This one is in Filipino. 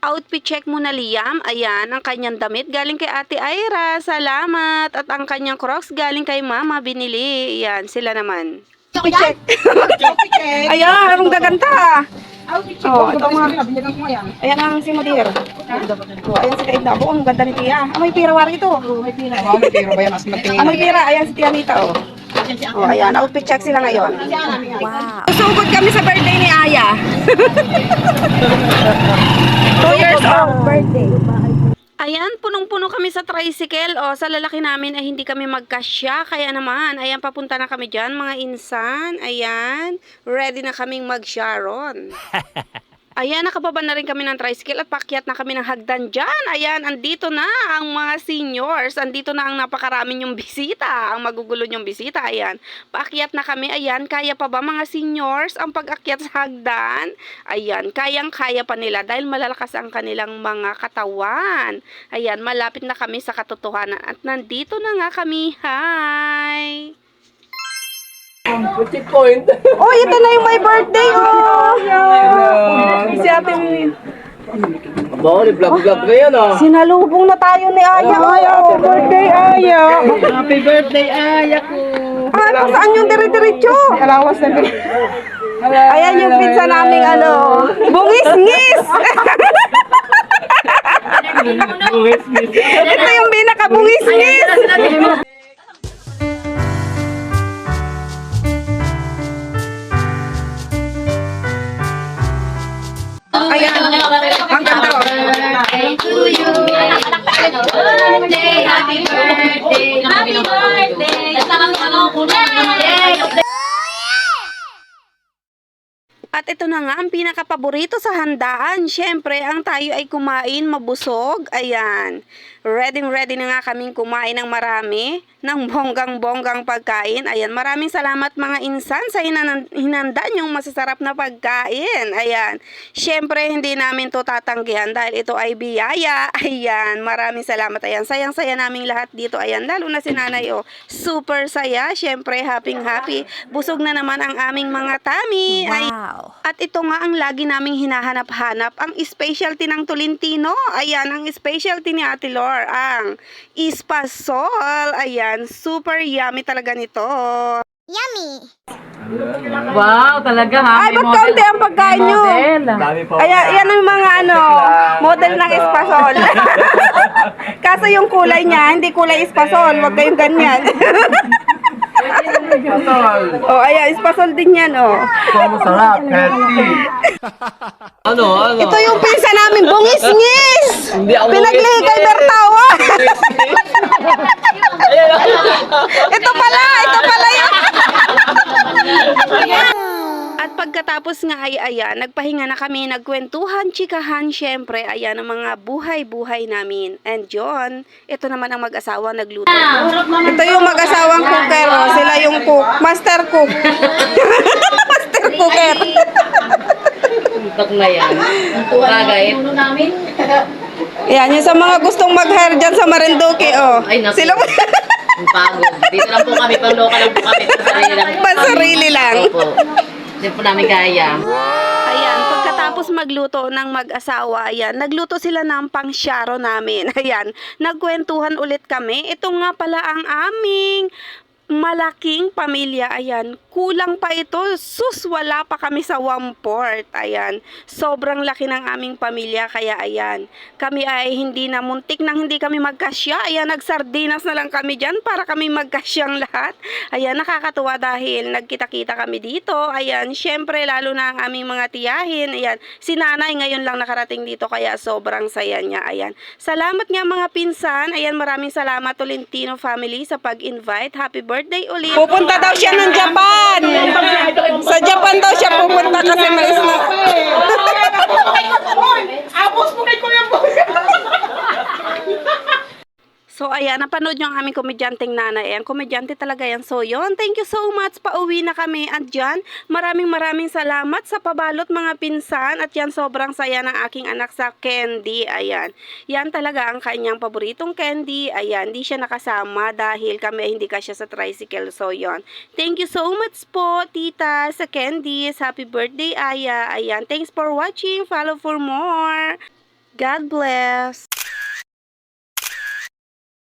Outfit check muna, Liam. Ayan, ang kanyang damit galing kay Ate Ira. Salamat. At ang kanyang Crocs galing kay Mama. Binili. Ayan, sila naman. Outfit check. Ayan, ang gaganda. Oh, ito mga. Binigyan ko yan. Ayan ang si Madir. Oh, ayan si Kaindabo. Ang ganda ni Tia. Ah, may pira wari ito. May pira. May pira ba yan? Mas matingin. Ah, may pira. Ayan si Tia Nita, oh. Oh, ayan. Outfit check sila ngayon. Wow. Susugod kami sa birthday ni Aya. 2 years old birthday. Ayan, punong-puno kami sa tricycle. O, sa lalaki namin ay hindi kami magkasya. Kaya naman, ayan, papunta na kami dyan, mga insan. Ayan, ready na kaming mag-Sharon. Ayan, nakababa na rin kami ng tricycle at pakyat na kami ng hagdan dyan. Ayan, andito na ang mga seniors. Andito na ang napakarami yung bisita. Ang magugulo yung bisita. Ayan, paakyat na kami. Ayan, kaya pa ba mga seniors ang pag-akyat sa hagdan? Ayan, kayang-kaya pa nila dahil malalakas ang kanilang mga katawan. Ayan, malapit na kami sa katotohanan. At nandito na nga kami. Hi! Point. Oh, ito na yung my birthday, oh! Si ate Bawa ni vlog-vlog na yan ah. sinalubong na tayo ni Aya. Ay, happy birthday, Aya! Happy birthday, Aya ko. Ano, saan yung dire-diretso? Alawas na din. Ayan yung pizza naming ano, bungis-ngis! Ito yung binaka-bungis-ngis! Ayan, ang ganda. Birthday to you. Birthday, happy birthday. Happy birthday. At ito na nga ang pinaka-paborito sa handaan. Siyempre, ang tayo ay kumain mabusog. Ayan. Ready na nga kaming kumain ng marami, ng bonggang-bonggang pagkain. Ayan, maraming salamat mga insan sa hinanda yung masasarap na pagkain. Ayan, syempre hindi namin to tatanggihan dahil ito ay biyaya. Ayan, maraming salamat. Ayan, sayang-saya naming lahat dito. Ayan, lalo na si nanay, oh. Super saya, syempre happy. Busog na naman ang aming mga tummy. Wow. At ito nga ang lagi naming hinahanap-hanap, ang specialty ng Tolentino. Ayan, ang specialty ni Ate Lor, ang Espasol. Ayan, super yummy talaga nito. Wow, talaga ha. Ay, ba't kaunti ang pagkain nyo? Ayan, yan ang mga ano, model ng Espasol. Kaso yung kulay niya, hindi kulay Espasol. Huwag kayong ganyan. Oh, ayan, Espasol din yan, oh. Masarap, healthy. Ano? Ito yung pinsa namin, bungis-ngis! Hindi ako Pinaglihi kay Bertawa! Ito pala yun! At pagkatapos nga ay ayan, nagpahinga na kami, nagkwentuhan, chikahan, syempre, ayan ang mga buhay-buhay namin. And John, ito naman ang mag-asawa nagluto. Ito yung mag-asawang cooker, oh. Sila yung cook, master cook. Master cooker. Tuntok na yan. Bagay. Yan, yung sa mga gustong mag-hire dyan sa Marinduque, oh. Ay, naku. Sila Ang pagod. Dito lang po kami, pang-local lang po kami. Pasarili lang. Pasarili lang. Opo. Hindi po namin kaya. Ayan, pagkatapos magluto ng mag-asawa, ayan, nagluto sila ng pang-Sharon namin. Ayan, nagkwentuhan ulit kami. Ito nga pala ang aming malaking pamilya. Ayan, kulang pa ito. Sus, wala pa kami sa 1/4. Ayan, sobrang laki ng aming pamilya. Kaya ayan, kami ay hindi na muntik nang hindi kami magkasya. Ayan, nagsardinas na lang kami dyan para kami magkasyang lahat. Ayan, nakakatuwa dahil nagkita-kita kami dito. Ayan, syempre lalo na ang aming mga tiyahin. Ayan, si nanay ngayon lang nakarating dito kaya sobrang saya niya. Ayan, salamat nga mga pinsan. Ayan, maraming salamat Tolentino family sa pag-invite. Happy birthday ulit. Pupunta daw siya ng Japan. Sa Japan daw siya pupunta kasi may Apos mo kay Kuya Boy. So, ayan, napanood nyo ang aming komedyanteng nanay. Ayan, komedyante talaga yan. So, yon, thank you so much. Pauwi na kami. At dyan, maraming salamat sa pabalot mga pinsan. At yan, sobrang saya ng aking anak sa candy. Ayan, yan talaga ang kanyang paboritong candy. Ayan, di siya nakasama dahil kami hindi kasya sa tricycle. So, yon, thank you so much po, tita, sa candies. Happy birthday, Aya. Ayan, thanks for watching. Follow for more. God bless.